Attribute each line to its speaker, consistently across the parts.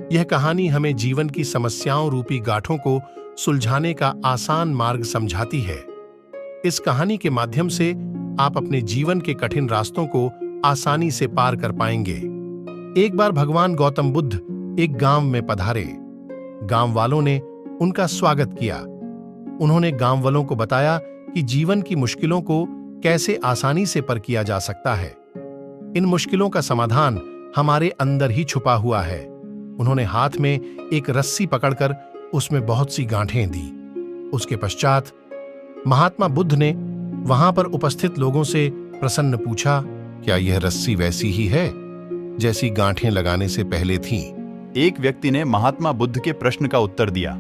Speaker 1: यह कहानी हमें जीवन की समस्याओं रूपी गांठों को सुलझाने का आसान मार्ग समझाती है। इस कहानी के माध्यम से आप अपने जीवन के कठिन रास्तों को आसानी से पार कर पाएंगे। एक बार भगवान गौतम बुद्ध एक गांव में पधारे। गांव वालों ने उनका स्वागत किया। उन्होंने गांव वालों को बताया कि जीवन की मुश्किलों को कैसे आसानी से पार किया जा सकता है। इन मुश्किलों का समाधान हमारे अंदर ही छुपा हुआ है। उन्होंने हाथ में एक रस्सी पकड़कर उसमें बहुत सी गांठें दी। उसके पश्चात महात्मा बुद्ध ने वहां पर उपस्थित लोगों से प्रसन्न पूछा, क्या यह रस्सी वैसी ही है जैसी गांठें लगाने से पहले थीं?
Speaker 2: एक व्यक्ति ने महात्मा बुद्ध के प्रश्न का उत्तर दिया।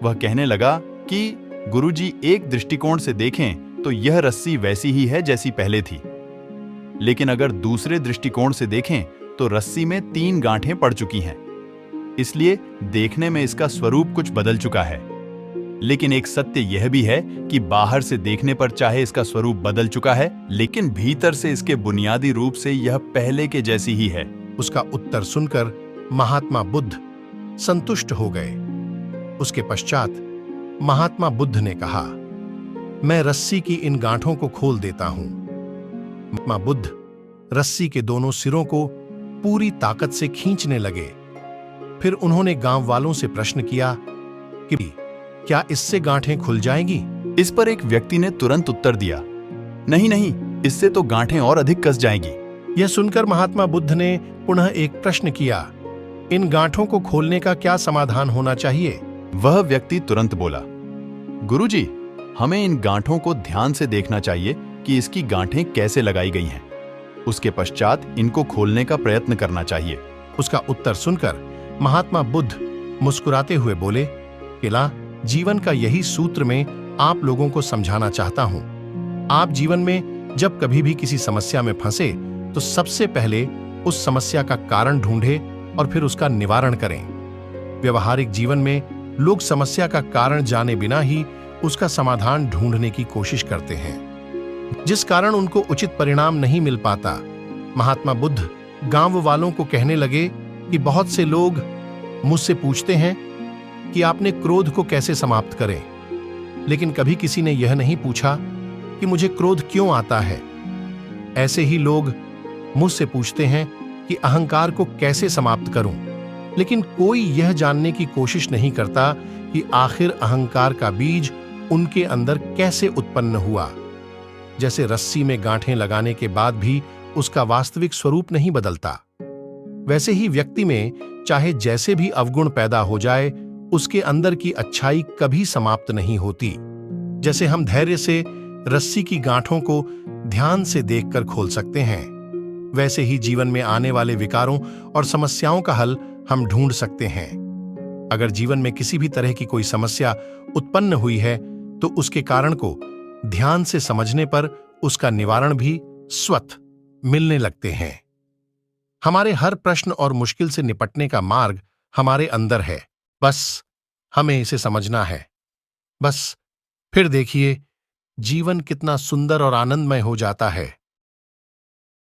Speaker 2: वह कहने लगा कि गुरुजी, एक दृष्टिकोण से देखें तो यह रस्सी वैसी ही है जैसी पहले थी, लेकिन अगर दूसरे दृष्टिकोण से देखें तो रस्सी में 3 गांठें पड़ चुकी हैं। इसलिए देखने में इसका स्वरूप कुछ बदल चुका है। लेकिन एक सत्य यह भी है कि बाहर से देखने पर चाहे इसका स्वरूप बदल चुका है, लेकिन भीतर से इसके बुनियादी रूप से यह पहले के जैसी ही है।
Speaker 1: उसका उत्तर सुनकर महात्मा बुद्ध संतुष्ट हो गए। उसके पश्चात महात्मा बुद्ध ने कहा, मैं रस्सी की इन गांठों को खोल देता हूं। महात्मा बुद्ध रस्सी के दोनों सिरों को पूरी ताकत से खींचने लगे। फिर उन्होंने गांव वालों से प्रश्न किया कि क्या इससे गांठें खुल जाएंगी?
Speaker 2: इस पर एक व्यक्ति ने तुरंत उत्तर दिया, नहीं नहीं, इससे तो गांठें और अधिक कस जाएंगी।
Speaker 1: यह सुनकर महात्मा बुद्ध ने पुनः एक प्रश्न किया, इन गांठों को खोलने का क्या समाधान होना चाहिए?
Speaker 2: वह व्यक्ति तुरंत बोला, गुरुजी, हमें इन गांठों को ध्यान से देखना चाहिए कि इसकी गांठें कैसे लगाई गई हैं। उसके पश्चात इनको खोलने का प्रयत्न करना चाहिए।
Speaker 1: उसका उत्तर सुनकर महात्मा बुद्ध मुस्कुराते हुए बोले, किला, जीवन का यही सूत्र में आप लोगों को समझाना चाहता हूं। आप जीवन में जब कभी भी किसी समस्या में फंसे तो सबसे पहले उस समस्या का कारण ढूंढें और फिर उसका निवारण करें। व्यवहारिक जीवन में लोग समस्या का कारण जाने बिना ही उसका समाधान ढूंढने की कोशिश करते हैं, जिस कारण उनको उचित परिणाम नहीं मिल पाता। महात्मा बुद्ध गांव वालों को कहने लगे कि बहुत से लोग मुझसे पूछते हैं कि आपने क्रोध को कैसे समाप्त करें, लेकिन कभी किसी ने यह नहीं पूछा कि मुझे क्रोध क्यों आता है। ऐसे ही लोग मुझसे पूछते हैं कि अहंकार को कैसे समाप्त करूं, लेकिन कोई यह जानने की कोशिश नहीं करता कि आखिर अहंकार का बीज उनके अंदर कैसे उत्पन्न हुआ। जैसे रस्सी में गांठें लगाने के बाद भी उसका वास्तविक स्वरूप नहीं बदलता, वैसे ही व्यक्ति में चाहे जैसे भी अवगुण पैदा हो जाए, उसके अंदर की अच्छाई कभी समाप्त नहीं होती। जैसे हम धैर्य से रस्सी की गांठों को ध्यान से देखकर खोल सकते हैं, वैसे ही जीवन में आने वाले विकारों और समस्याओं का हल हम ढूंढ सकते हैं। अगर जीवन में किसी भी तरह की कोई समस्या उत्पन्न हुई है तो उसके कारण को ध्यान से समझने पर उसका निवारण भी स्वतः मिलने लगते हैं। हमारे हर प्रश्न और मुश्किल से निपटने का मार्ग हमारे अंदर है, बस हमें इसे समझना है। बस फिर देखिए जीवन कितना सुंदर और आनंदमय हो जाता है।